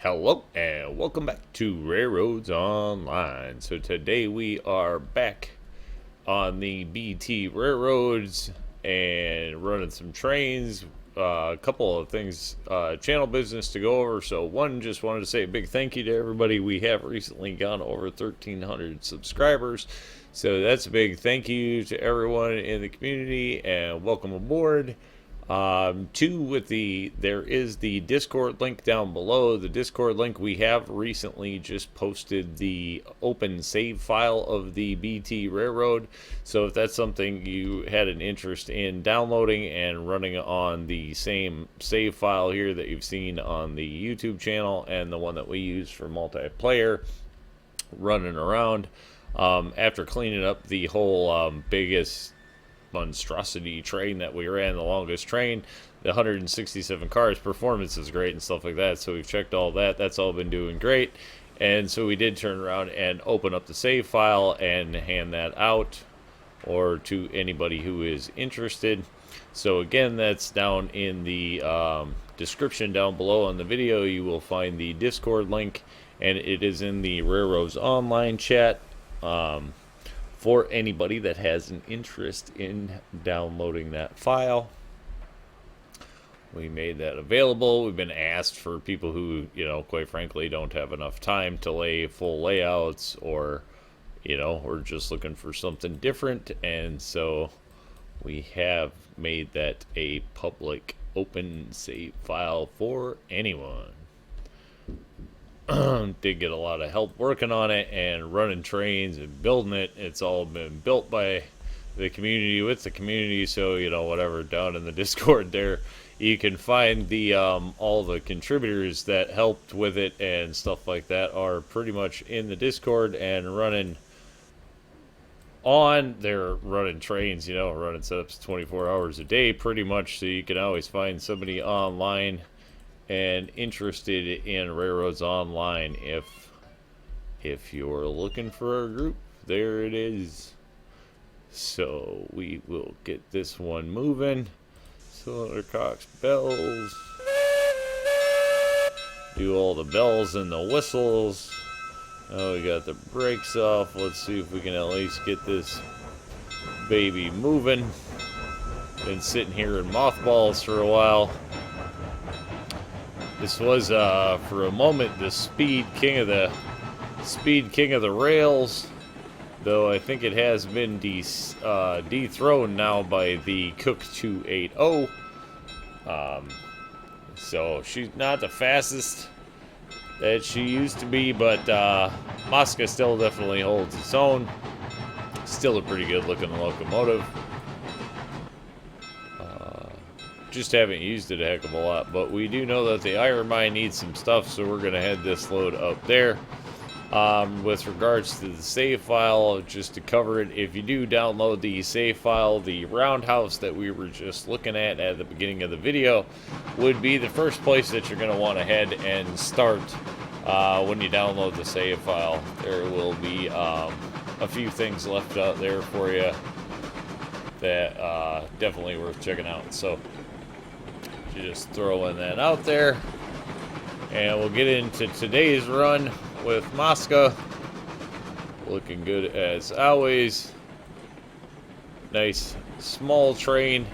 Hello and welcome back to RailRoads Online. So today we are back on the BT Railroads and running some trains. A couple of things, channel business to go over. So one, just wanted to say a big thank you to everybody. We have recently gone over 1,300 subscribers. So that's a big thank you to everyone in the community and welcome aboard. Two, there is the Discord link down below. The Discord link, we have recently just posted the open save file of the BT Railroad. So if that's something you had an interest in downloading and running on the same save file here that you've seen on the YouTube channel and the one that we use for multiplayer, running around, after cleaning up the whole biggest monstrosity train that we ran, the longest train, the 167 cars, performance is great and stuff like that. So we've checked all that. That's all been doing great. And so we did turn around and open up the save file and hand that out or to anybody who is interested. So again, that's down in the description down below on the video. You will find the Discord link, and it is in the RailRoads Online chat. For anybody that has an interest in downloading that file, we made that available. We've been asked for people who, quite frankly, don't have enough time to lay full layouts, or, we're just looking for something different. And so we have made that a public open save file for anyone. Did get a lot of help working on it and running trains and building it. It's all been built by the community, with the community. So whatever, down in the Discord there, you can find the all the contributors that helped with it and stuff like that are pretty much in the Discord and running on. They're running trains, running setups 24 hours a day pretty much, so you can always find somebody online and interested in RailRoads Online. If you're looking for a group, there it is. So we will get this one moving. Cylinder cocks, bells. Do all the bells and the whistles. Oh, we got the brakes off. Let's see if we can at least get this baby moving. Been sitting here in mothballs for a while. This was, for a moment, the speed king of the rails, though I think it has been dethroned now by the Cook 280. So she's not the fastest that she used to be, but Mosca still definitely holds its own. Still a pretty good looking locomotive. Just haven't used it a heck of a lot, but we do know that the iron mine needs some stuff, so we're going to head this load up there. With regards to the save file, just to cover it, if you do download the save file, the roundhouse that we were just looking at the beginning of the video would be the first place that you're going to want to head and start when you download the save file. There will be a few things left out there for you that definitely worth checking out. So just throwing that out there, and we'll get into today's run with Mosca. Looking good as always. Nice small train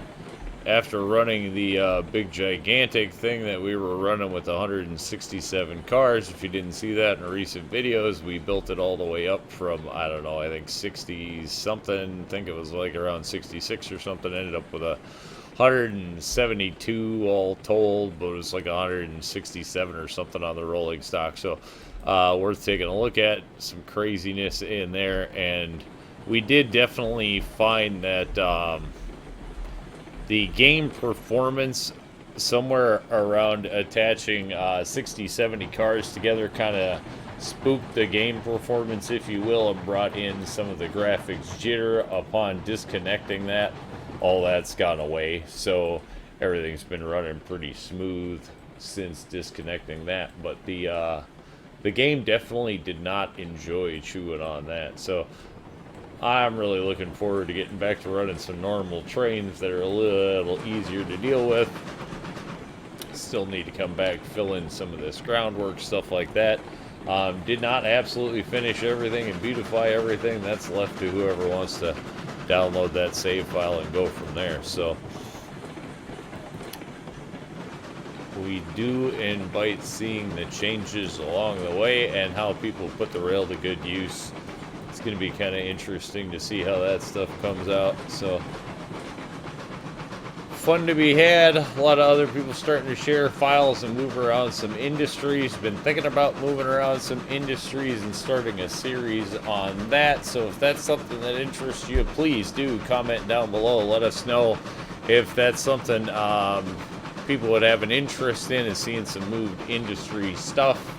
after running the big gigantic thing that we were running with 167 cars. If you didn't see that in recent videos, we built it all the way up from, I don't know, I think 60 something, I think it was like around 66 or something, ended up with a 172 all told, but it was like 167 or something on the rolling stock. So worth taking a look at. Some craziness in there, and we did definitely find that the game performance somewhere around attaching 60-70 cars together kind of spooked the game performance, if you will, and brought in some of the graphics jitter. Upon disconnecting that, all that's gone away, so everything's been running pretty smooth since disconnecting that. But the game definitely did not enjoy chewing on that, so I'm really looking forward to getting back to running some normal trains that are a little easier to deal with. still need to come back, fill in some of this groundwork, stuff like that. Did not absolutely finish everything and beautify everything. That's left to whoever wants to download that save file and go from there. So we do invite seeing the changes along the way and how people put the rail to good use. It's going to be kind of interesting to see how that stuff comes out. So fun to be had. A lot of other people starting to share files and move around some industries. Been thinking about moving around some industries and starting a series on that. So if that's something that interests you, please do comment down below. Let us know if that's something people would have an interest in, is seeing some moved industry stuff.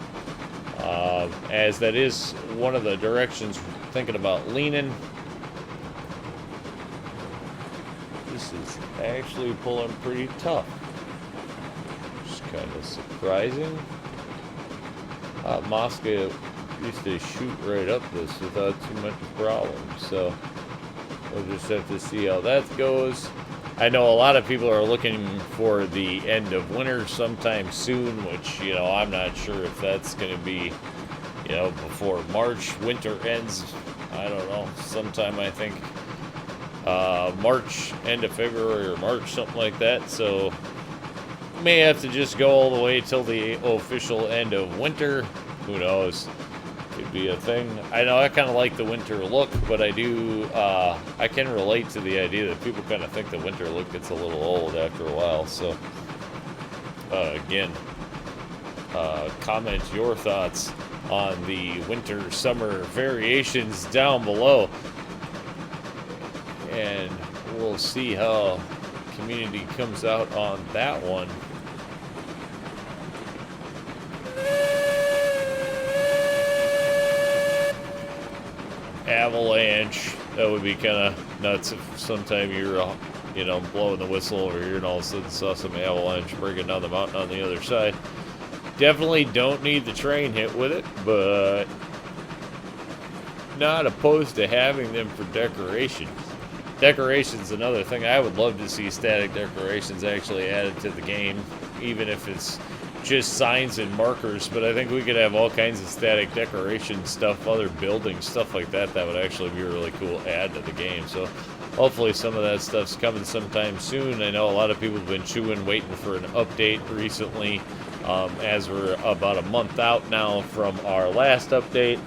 As that is one of the directions we're thinking about leaning. This is actually pulling pretty tough. Just kind of surprising. Mosca used to shoot right up this without too much problem. So we'll just have to see how that goes. I know a lot of people are looking for the end of winter sometime soon, which, you know, I'm not sure if that's going to be, you know, before March. Winter ends, I don't know, sometime I think March, end of February or March, something like that. So may have to just go all the way till the official end of winter. Who knows? Could be a thing. I know I kind of like the winter look, but I do, I can relate to the idea that people kind of think the winter look gets a little old after a while. So, again, comment your thoughts on the winter-summer variations down below. And we'll see how community comes out on that one. Avalanche. That would be kind of nuts if sometime you're, you know, blowing the whistle over here and all of a sudden saw some avalanche breaking down the mountain on the other side. Definitely don't need the train hit with it, but not opposed to having them for decorations. Decorations, another thing. I would love to see static decorations actually added to the game, even if it's just signs and markers. But I think we could have all kinds of static decoration stuff, other buildings, stuff like that. That would actually be a really cool add to the game. So hopefully some of that stuff's coming sometime soon. I know a lot of people have been waiting for an update recently, as we're about a month out now from our last update.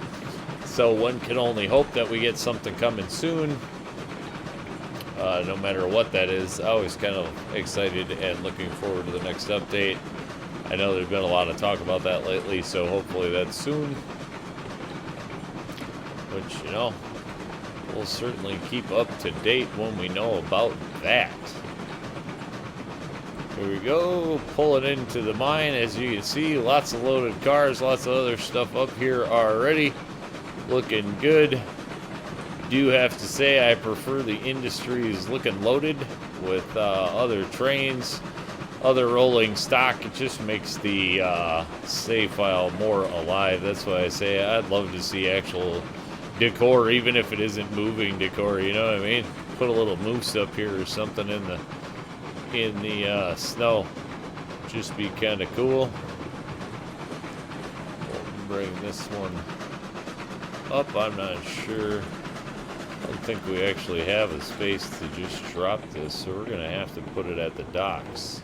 So one can only hope that we get something coming soon. No matter what that is, always kind of excited and looking forward to the next update. I know there's been a lot of talk about that lately, so hopefully that's soon. Which, you know, we'll certainly keep up to date when we know about that. Here we go, pulling into the mine. As you can see, lots of loaded cars, lots of other stuff up here already. Looking good. Do have to say I prefer the industries looking loaded with other trains, other rolling stock. It just makes the save file more alive. That's why I say I'd love to see actual decor, even if it isn't moving decor, you know what I mean? Put a little moose up here or something in the snow. Just be kind of cool. We'll bring this one up. I'm not sure. I don't think we actually have a space to just drop this, so we're gonna have to put it at the docks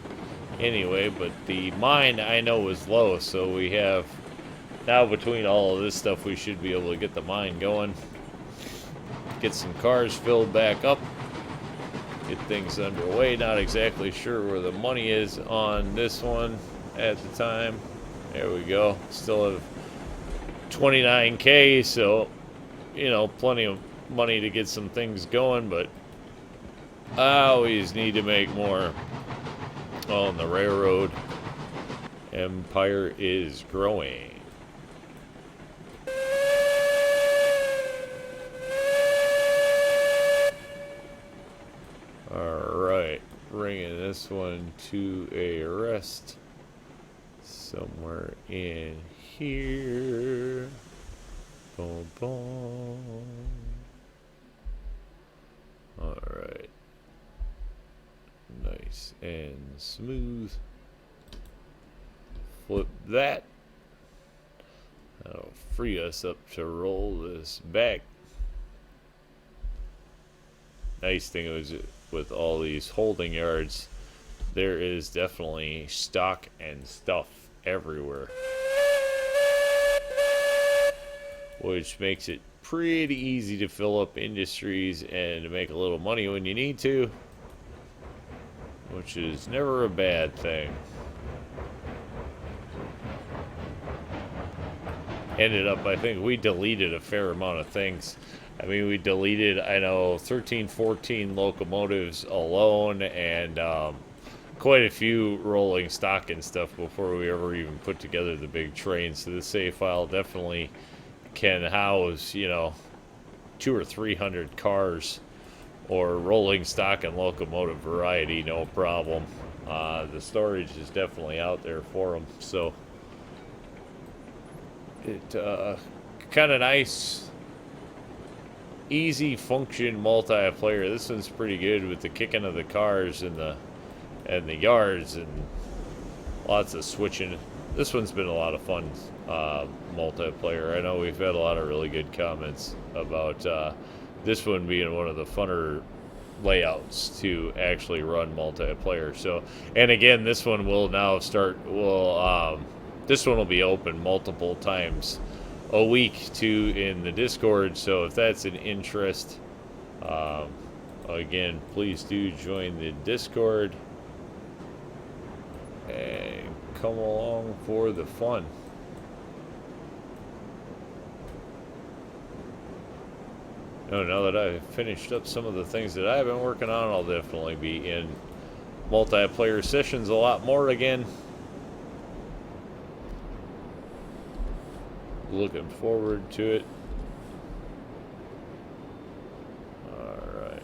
anyway. But the mine I know is low, so we have now, between all of this stuff, we should be able to get the mine going, get some cars filled back up, get things underway. Not exactly sure where the money is on this one at the time. There we go. Still have 29K, so, you know, plenty of money to get some things going, but I always need to make more. Oh, and the railroad empire is growing. Alright, bringing this one to a rest somewhere in here. Boom, boom. Alright. Nice and smooth. flip that. That'll free us up to roll this back. Nice thing is with all these holding yards, there is definitely stock and stuff everywhere, which makes it pretty easy to fill up industries and to make a little money when you need to, which is never a bad thing. Ended up, I think we deleted a fair amount of things. I mean, we deleted, I know, 13, 14 locomotives alone, and quite a few rolling stock and stuff before we ever even put together the big train. So the save file definitely can house, you know, 200 or 300 cars or rolling stock and locomotive variety, no problem. The storage is definitely out there for them. So it kind of nice, easy function multiplayer. This one's pretty good with the kicking of the cars and the yards and lots of switching. This one's been a lot of fun multiplayer. I know we've had a lot of really good comments about this one being one of the funner layouts to actually run multiplayer. So, and again, this one will now start. This one will be open multiple times a week too in the Discord. So if that's an interest, again, please do join the Discord and come along for the fun. Now that I've finished up some of the things that I've been working on, I'll definitely be in multiplayer sessions a lot more again. Looking forward to it. Alright.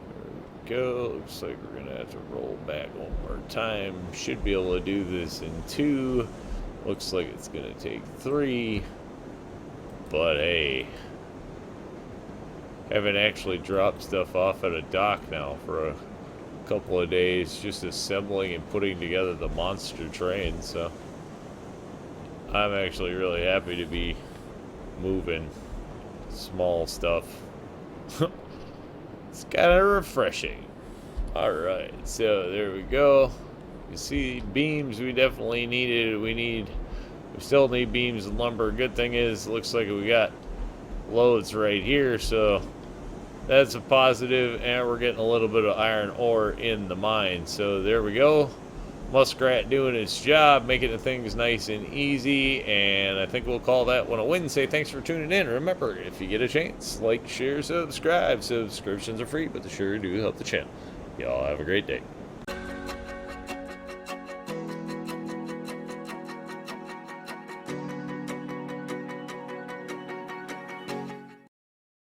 There we go. Looks like we're going to have to roll back one more time. Should be able to do this in 2. Looks like it's going to take 3. But hey, haven't actually dropped stuff off at a dock now for a couple of days, just assembling and putting together the monster train. So I'm actually really happy to be moving small stuff. It's kind of refreshing. Alright, so there we go. You see beams we definitely needed. We still need beams and lumber. Good thing is, looks like we got loads right here, so that's a positive, and we're getting a little bit of iron ore in the mine. So there we go. Muskrat doing its job, making the things nice and easy, and I think we'll call that one a win. Say thanks for tuning in. Remember, if you get a chance, like, share, subscribe. Subscriptions are free, but they sure do help the channel. Y'all have a great day.